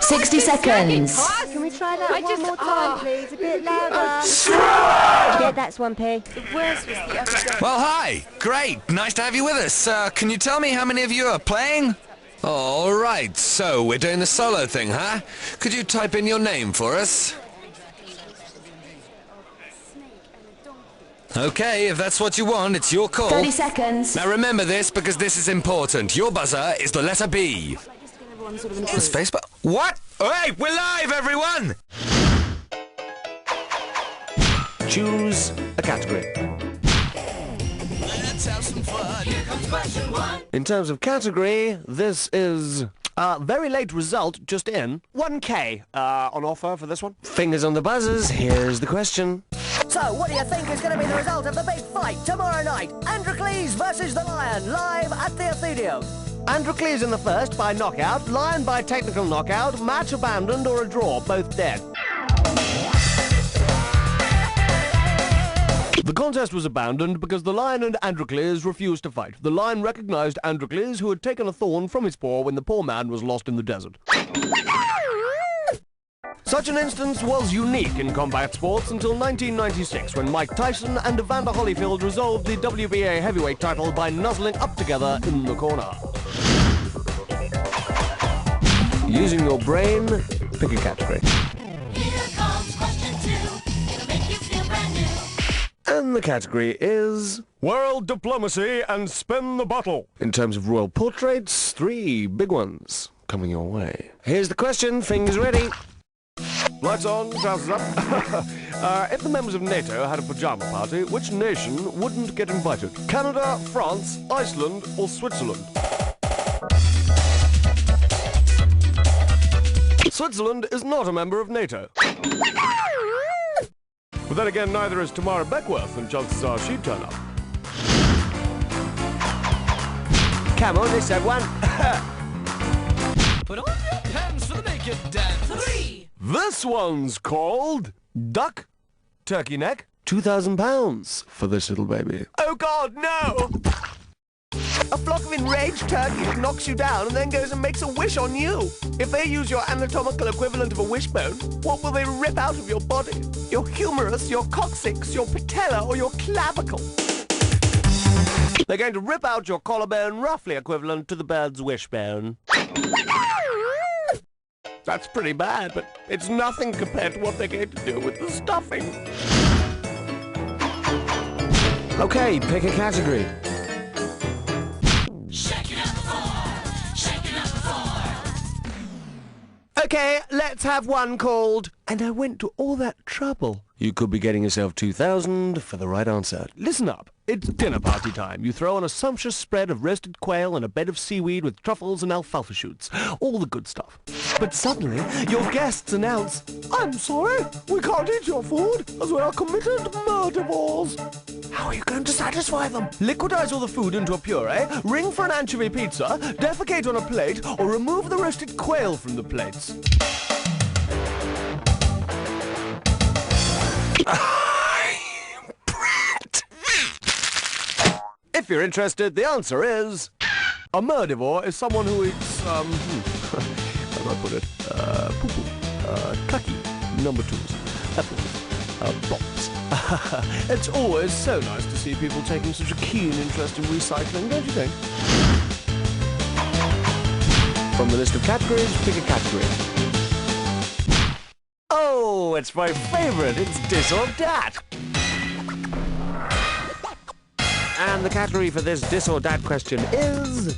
60 seconds. Can we try that one more time, please? A bit louder. Yeah, that's one, P. The worst was the other. Well, hi. Great. Nice to have you with us. Can you tell me how many of you are playing? All right. So we're doing the solo thing, huh? Could you type in your name for us? Okay, if that's what you want, it's your call. 30 seconds. Now remember this, because this is important. Your buzzer is the letter B. The space bar? What? Hey, we're live, everyone! Choose a category. Let's have some fun. Here comes question one. In terms of category, this is... very late result, just in. 1K on offer for this one. Fingers on the buzzers, here's the question. So, what do you think is going to be the result of the big fight tomorrow night? Androcles versus the Lion, live at the Athenaeum. Androcles in the first by knockout, Lion by technical knockout, match abandoned or a draw, both dead. The contest was abandoned because the Lion and Androcles refused to fight. The Lion recognized Androcles, who had taken a thorn from his paw when the poor man was lost in the desert. Such an instance was unique in combat sports until 1996, when Mike Tyson and Evander Holyfield resolved the WBA heavyweight title by nuzzling up together in the corner. Using your brain, pick a category. Here comes question two. It'll make you feel brand new. And the category is... World diplomacy and spin the bottle. In terms of royal portraits, 3 big ones coming your way. Here's the question, fingers ready. Lights on, trousers up. If the members of NATO had a pajama party, which nation wouldn't get invited? Canada, France, Iceland, or Switzerland? Switzerland is not a member of NATO. But then again, neither is Tamara Beckworth, and chances are she'd turn up. Come on, let's have one. Put on your pants for the naked dance. 3. This one's called Duck Turkey Neck. £2,000 for this little baby. Oh God, no! A flock of enraged turkeys knocks you down and then goes and makes a wish on you. If they use your anatomical equivalent of a wishbone, what will they rip out of your body? Your humerus, your coccyx, your patella, or your clavicle? They're going to rip out your collarbone, roughly equivalent to the bird's wishbone. That's pretty bad, but it's nothing compared to what they're going to do with the stuffing. Okay, pick a category. Okay, let's have one called... And I went to all that trouble. You could be getting yourself 2,000 for the right answer. Listen up. It's dinner party time. You throw on a sumptuous spread of roasted quail and a bed of seaweed with truffles and alfalfa shoots. All the good stuff. But suddenly, your guests announce, I'm sorry, we can't eat your food, as we are committed murderers. How are you going to satisfy them? Liquidize all the food into a puree, ring for an anchovy pizza, defecate on a plate, or remove the roasted quail from the plates. Brat! If you're interested, the answer is... A murdivore is someone who eats, how do I put it? Poo-poo, kaki, number 2s, apples, bops. It's always so nice to see people taking such a keen interest in recycling, don't you think? From the list of categories, pick a category. Oh, it's my favourite. It's this or that. And the category for this this or that question is...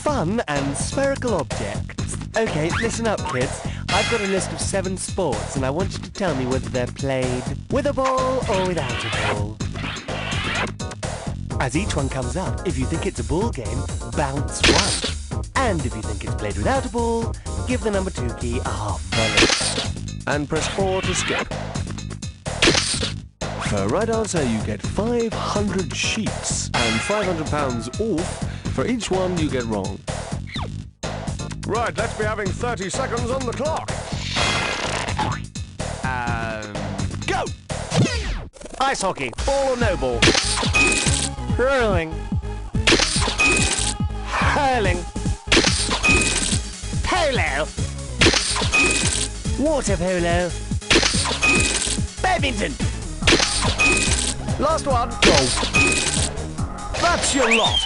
Fun and spherical objects. Okay, listen up, kids. I've got a list of 7 sports, and I want you to tell me whether they're played with a ball or without a ball. As each one comes up, if you think it's a ball game, bounce 1. And if you think it's played without a ball, give the number 2 key a half volley. And press 4 to skip. For a right answer, you get 500 sheets and £500 off for each one you get wrong. Right, let's be having 30 seconds on the clock. And go! Ice hockey, ball or no ball? Hurling. Hurling. Polo. Water polo. Badminton. Last one. Golf. That's your lot.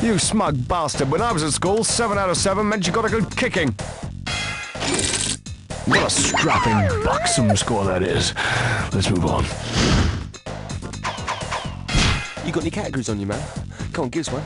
You smug bastard. When I was at school, 7 out of 7 meant you got a good kicking. What a strapping, buxom score that is. Let's move on. You got any categories on you, man? Come on, give us one.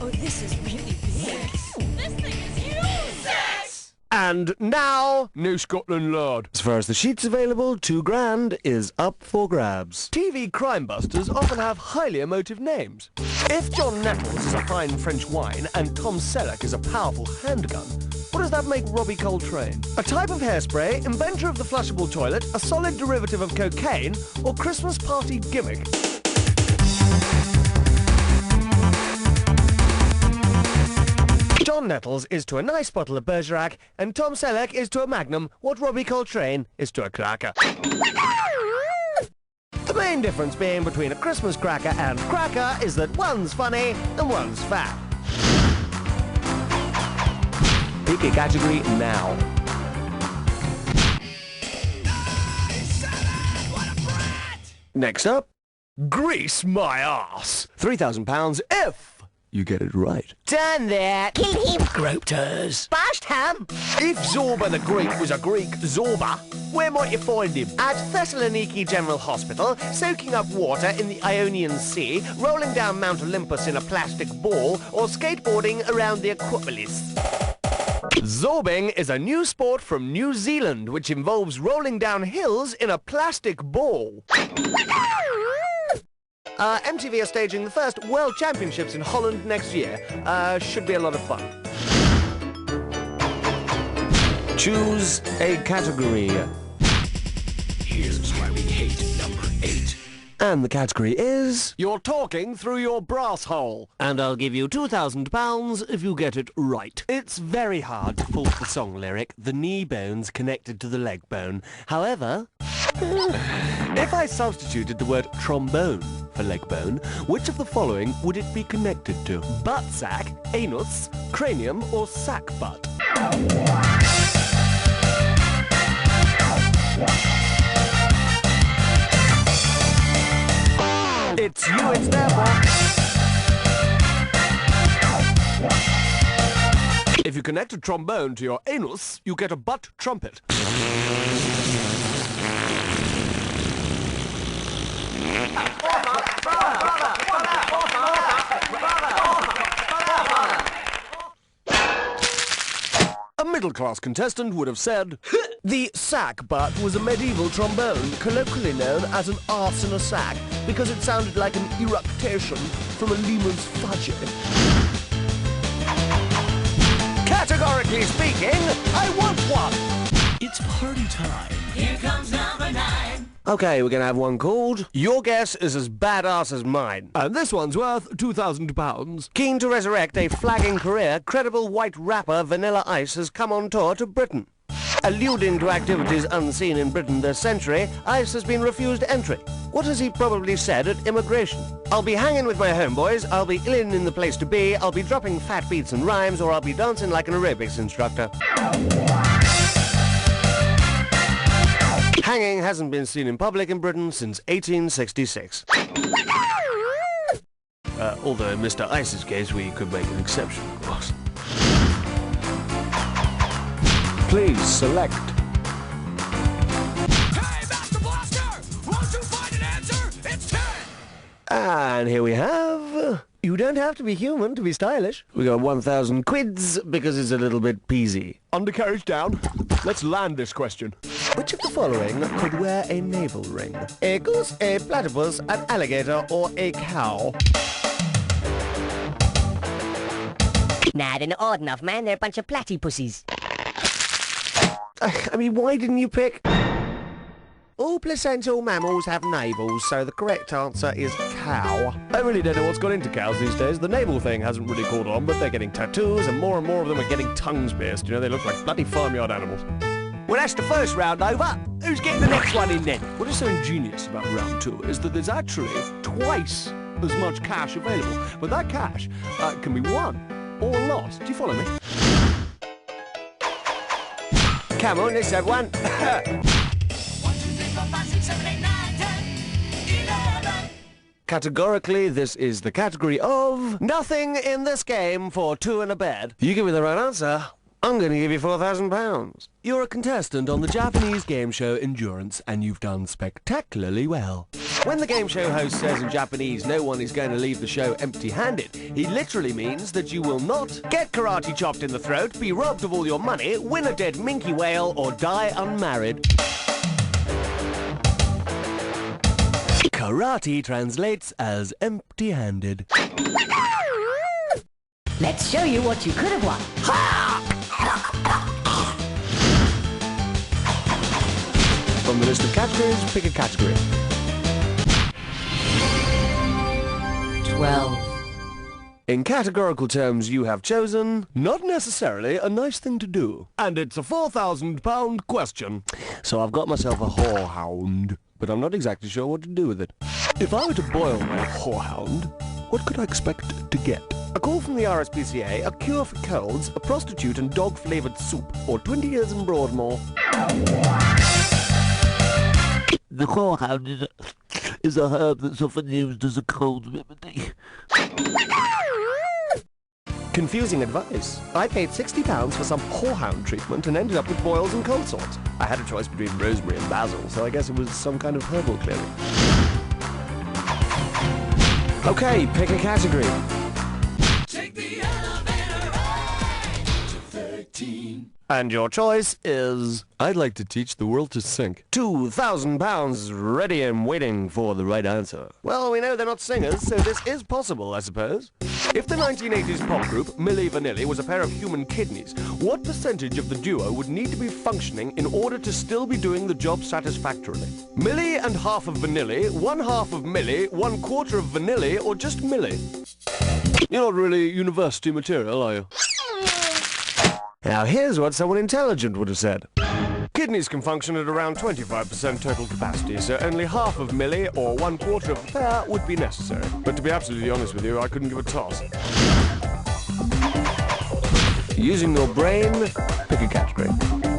Oh, this is really big. This thing is huge! And now, New Scotland Lard. as far as the sheets available, £2,000 is up for grabs. TV crime busters often have highly emotive names. If John Nettles is a fine French wine and Tom Selleck is a powerful handgun, what does that make Robbie Coltrane? A type of hairspray, inventor of the flushable toilet, a solid derivative of cocaine, or Christmas party gimmick? John Nettles is to a nice bottle of Bergerac, and Tom Selleck is to a Magnum what Robbie Coltrane is to a cracker. The main difference being between a Christmas cracker and cracker is that one's funny and one's fat. Pick a category now. Next up, grease my ass. £3,000 if you get it right. Done that. Kill him. Groped hers. Bashed him. If Zorba the Greek was a Greek Zorba, where might you find him? At Thessaloniki General Hospital, soaking up water in the Ionian Sea, rolling down Mount Olympus in a plastic ball, or skateboarding around the Acropolis. Zorbing is a new sport from New Zealand which involves rolling down hills in a plastic ball. MTV are staging the first World Championships in Holland next year. Should be a lot of fun. Choose a category. Here's why we hate number 8. And the category is... You're talking through your brass hole. And I'll give you £2,000 if you get it right. It's very hard to fault the song lyric, the knee bone's connected to the leg bone. However, if I substituted the word trombone for leg bone, which of the following would it be connected to? Butt sack, anus, cranium, or sack butt? It's you, it's there for. If you connect a trombone to your anus, you get a butt trumpet. A middle-class contestant would have said, the sack butt was a medieval trombone, colloquially known as an arse in a sack, because it sounded like an eructation from a lemur's fudge. Categorically speaking, I want one! It's party time. Here comes number 9. Okay, we're gonna have one called... Your guess is as badass as mine. And this one's worth £2,000. Keen to resurrect a flagging career, credible white rapper Vanilla Ice has come on tour to Britain. Alluding to activities unseen in Britain this century, Ice has been refused entry. What has he probably said at immigration? I'll be hanging with my homeboys, I'll be illin in the place to be, I'll be dropping fat beats and rhymes, or I'll be dancing like an aerobics instructor. Hanging hasn't been seen in public in Britain since 1866. Although in Mr. Ice's case we could make an exception, of course. Please select. Hey, Master Blaster! Won't you find an answer? It's 10! And here we have... You don't have to be human to be stylish. We got 1,000 quids because it's a little bit peasy. Undercarriage down. Let's land this question. Which of the following could wear a navel ring? A goose, a platypus, an alligator, or a cow? Nah, they're not odd enough, man. They're a bunch of platypussies. I mean, why didn't you pick... All placental mammals have navels, so the correct answer is cow. I really don't know what's got into cows these days. The navel thing hasn't really caught on, but they're getting tattoos and more of them are getting tongues pierced. You know, they look like bloody farmyard animals. Well, that's the first round over. Who's getting the next one in then? What is so ingenious about round 2 is that there's actually twice as much cash available. But that cash can be won or lot. Do you follow me? Come on, let's have one. 1, 2, 3, 4, 5, 6, 7, 8, 9, 10, 11. Categorically, this is the category of nothing in this game for two in a bed. You give me the right answer, I'm going to give you £4,000. You're a contestant on the Japanese game show Endurance, and you've done spectacularly well. When the game show host says in Japanese no one is going to leave the show empty-handed, he literally means that you will not get karate chopped in the throat, be robbed of all your money, win a dead minke whale, or die unmarried. Karate translates as empty-handed. Let's show you what you could have won. From the list of categories, pick a category. 12. In categorical terms, you have chosen not necessarily a nice thing to do. And it's a £4,000 question. So I've got myself a whorehound, but I'm not exactly sure what to do with it. If I were to boil my whorehound, what could I expect to get? A call from the RSPCA, a cure for colds, a prostitute and dog-flavoured soup, or 20 years in Broadmoor. The whorehound is a herb that's often used as a cold remedy. Confusing advice. I paid £60 for some whorehound treatment and ended up with boils and cold sores. I had a choice between rosemary and basil, so I guess it was some kind of herbal clearing. Okay, pick a category. Take the elevator ride to 13. And your choice is I'd like to teach the world to sink. £2,000 ready and waiting for the right answer. Well, we know they're not singers, so this is possible, I suppose. If the 1980s pop group Milli Vanilli was a pair of human kidneys, what percentage of the duo would need to be functioning in order to still be doing the job satisfactorily? Milli and half of Vanilli, one half of Milli, 1/4 of Vanilli, or just Milli? You're not really university material, are you? Now here's what someone intelligent would have said. Kidneys can function at around 25% total capacity, so only half of Milli or 1/4 of the pair would be necessary. But to be absolutely honest with you, I couldn't give a toss. Using your brain, pick a category. Remember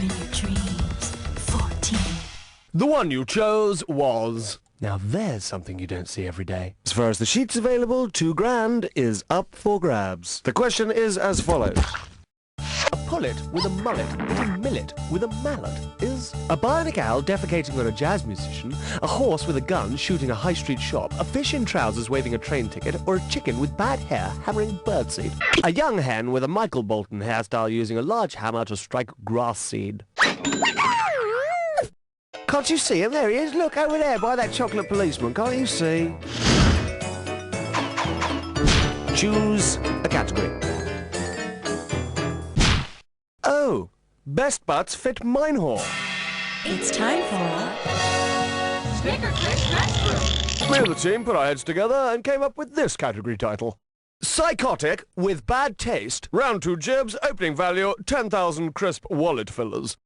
in your dreams, 14. The one you chose was... Now there's something you don't see every day. As far as the sheets available, £2,000 is up for grabs. The question is as follows. A pullet with a mullet is a millet with a mallet is a bionic owl defecating on a jazz musician, a horse with a gun shooting a high street shop, a fish in trousers waving a train ticket, or a chicken with bad hair hammering birdseed. A young hen with a Michael Bolton hairstyle using a large hammer to strike grass seed. Can't you see him? There he is. Look, over there by that chocolate policeman. Can't you see? Choose a category. Oh, best butts fit mine whore. It's time for... Snicker Click Restroom. We and the team put our heads together and came up with this category title. Psychotic with bad taste. Round 2 jibs, opening value, 10,000 crisp wallet fillers.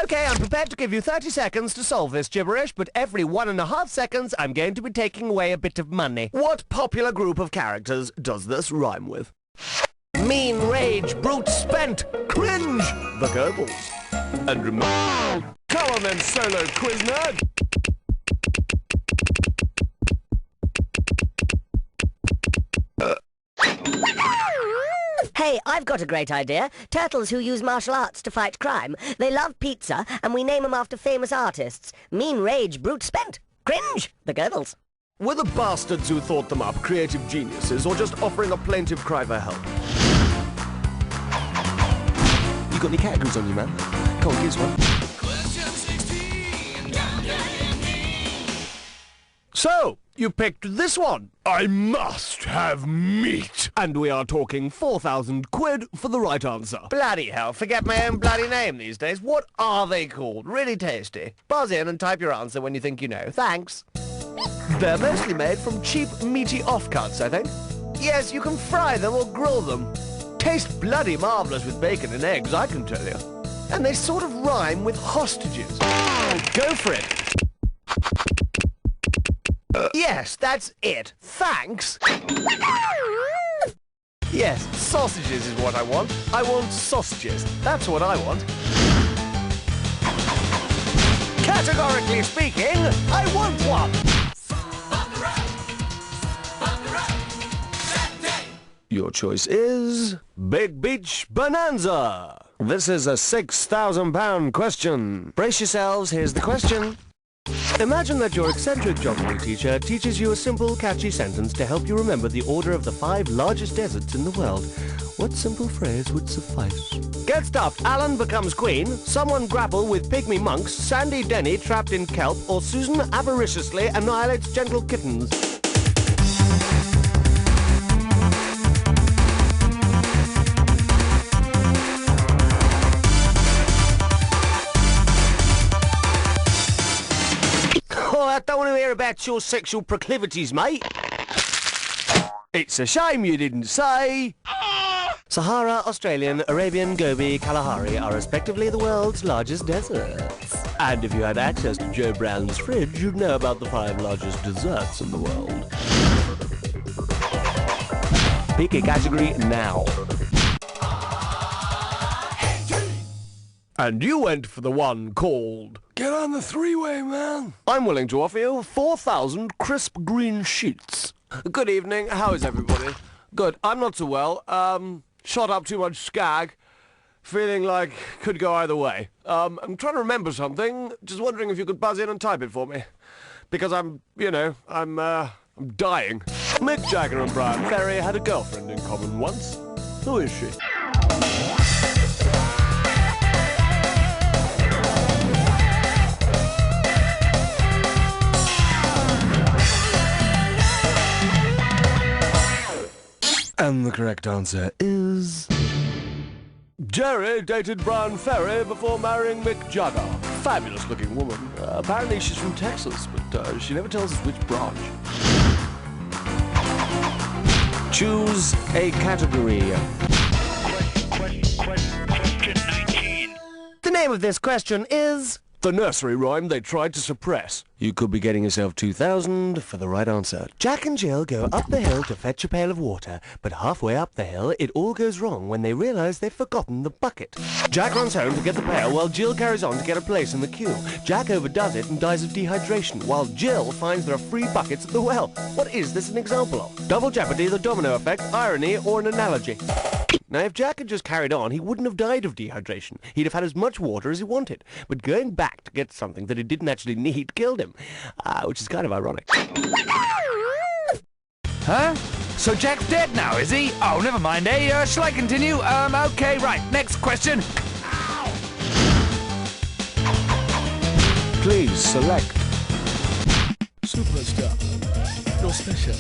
Okay, I'm prepared to give you 30 seconds to solve this gibberish, but every 1.5 seconds I'm going to be taking away a bit of money. What popular group of characters does this rhyme with? Mean, rage, brute, spent, cringe, the Goebbels. And remember... Come on then, solo quiz nerd! Hey, I've got a great idea. Turtles who use martial arts to fight crime. They love pizza, and we name them after famous artists. Mean, rage, brute, spent, cringe, the Goebbels. Were the bastards who thought them up creative geniuses, or just offering a plaintive cry for help? You got any categories on you, man? Come on, give us one. Question 16. Don't get in me. So, you picked this one. I must have meat. And we are talking 4,000 quid for the right answer. Bloody hell, forget my own bloody name these days. What are they called? Really tasty. Buzz in and type your answer when you think you know. Thanks. They're mostly made from cheap, meaty offcuts, I think. Yes, you can fry them or grill them. Taste bloody marvellous with bacon and eggs, I can tell you. And they sort of rhyme with hostages. Go for it. Yes, that's it. Thanks. Yes, sausages is what I want. I want sausages. That's what I want. Categorically speaking, I want one. Your choice is Big Beach Bonanza. This is a £6,000 question. Brace yourselves, here's the question. Imagine that your eccentric geography teacher teaches you a simple, catchy sentence to help you remember the order of the 5 largest deserts in the world. What simple phrase would suffice? Get stuffed, Alan becomes queen, someone grapple with pygmy monks, Sandy Denny trapped in kelp, or Susan avariciously annihilates gentle kittens. I don't want to hear about your sexual proclivities, mate. It's a shame you didn't say... Sahara, Australian, Arabian, Gobi, Kalahari are respectively the world's largest deserts. And if you had access to Joe Brown's fridge, you'd know about the 5 largest desserts in the world. Pick a category now. And you went for the one called... Get on the three-way, man. I'm willing to offer you 4,000 crisp green sheets. Good evening. How is everybody? Good. I'm not so well. Shot up too much skag. Feeling like could go either way. I'm trying to remember something. Just wondering if you could buzz in and type it for me. Because I'm dying. Mick Jagger and Brian Ferry had a girlfriend in common once. Who is she? And the correct answer is... Jerry dated Brian Ferry before marrying Mick Jagger. Fabulous-looking woman. Apparently she's from Texas, but she never tells us which branch. Choose a category. Question 19. The name of this question is... The nursery rhyme they tried to suppress. You could be getting yourself 2,000 for the right answer. Jack and Jill go up the hill to fetch a pail of water, but halfway up the hill it all goes wrong when they realise they've forgotten the bucket. Jack runs home to get the pail while Jill carries on to get a place in the queue. Jack overdoes it and dies of dehydration, while Jill finds there are free buckets at the well. What is this an example of? Double jeopardy, the domino effect, irony, or an analogy? Now, if Jack had just carried on, he wouldn't have died of dehydration. He'd have had as much water as he wanted. But going back to get something that he didn't actually need killed him. Which is kind of ironic. Huh? So Jack's dead now, is he? Oh, never mind, eh? Shall I continue? Okay, right. Next question. Please select. Superstar. No special.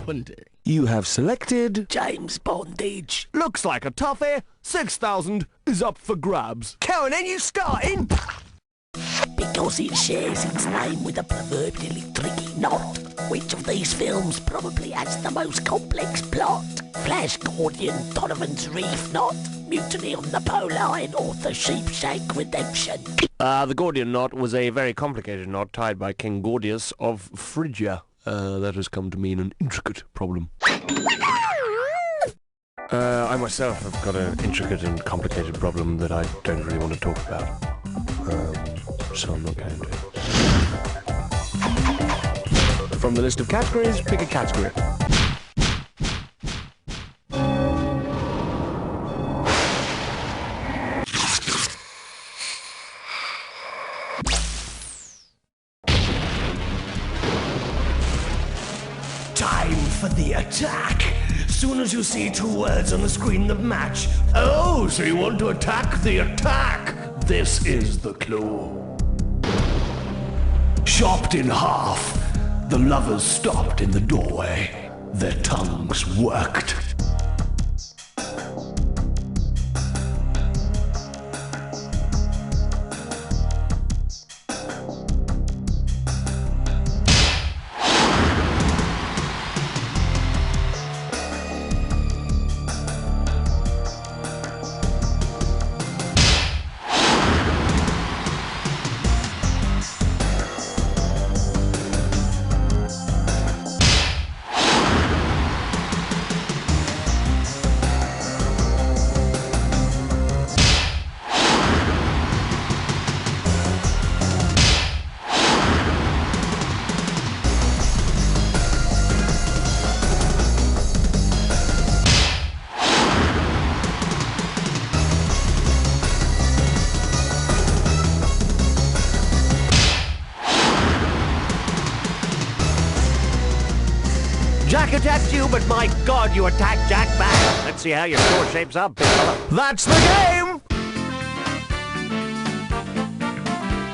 20. You have selected... James Bondage. Looks like a toughie. 6,000 is up for grabs. Karen, are you starting? Because it shares its name with a proverbially tricky knot. Which of these films probably has the most complex plot? Flash Gordon, Donovan's Reef Knot, Mutiny on the Pole Line, or The Sheepshank Redemption? The Gordian knot was a very complicated knot tied by King Gordius of Phrygia. That has come to mean an intricate problem. I myself have got an intricate and complicated problem that I don't really want to talk about. So I'm not going to. From the list of categories, pick a category. Time for the attack. Soon as you see 2 words on the screen that match. Oh, so you want to attack the attack? This is the clue. Chopped in half, the lovers stopped in the doorway. Their tongues worked. attacked you, but my God, you attacked Jack back. Let's see how your score shapes up, big fella. That's the game!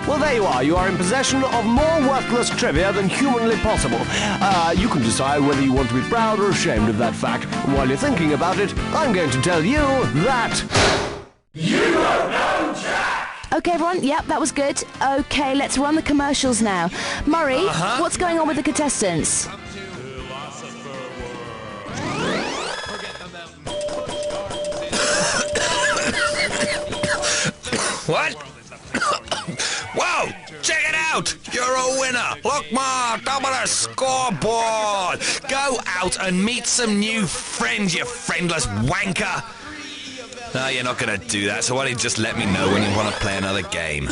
Well, there you are. You are in possession of more worthless trivia than humanly possible. You can decide whether you want to be proud or ashamed of that fact. And while you're thinking about it, I'm going to tell you that... You don't know Jack! Okay, everyone. Yep, that was good. Okay, let's run the commercials now. Murray, what's going on with the contestants? What? Whoa! Check it out! You're a winner! Look more! Double the scoreboard! Go out and meet some new friends, you friendless wanker! No, you're not gonna do that, so why don't you just let me know when you want to play another game?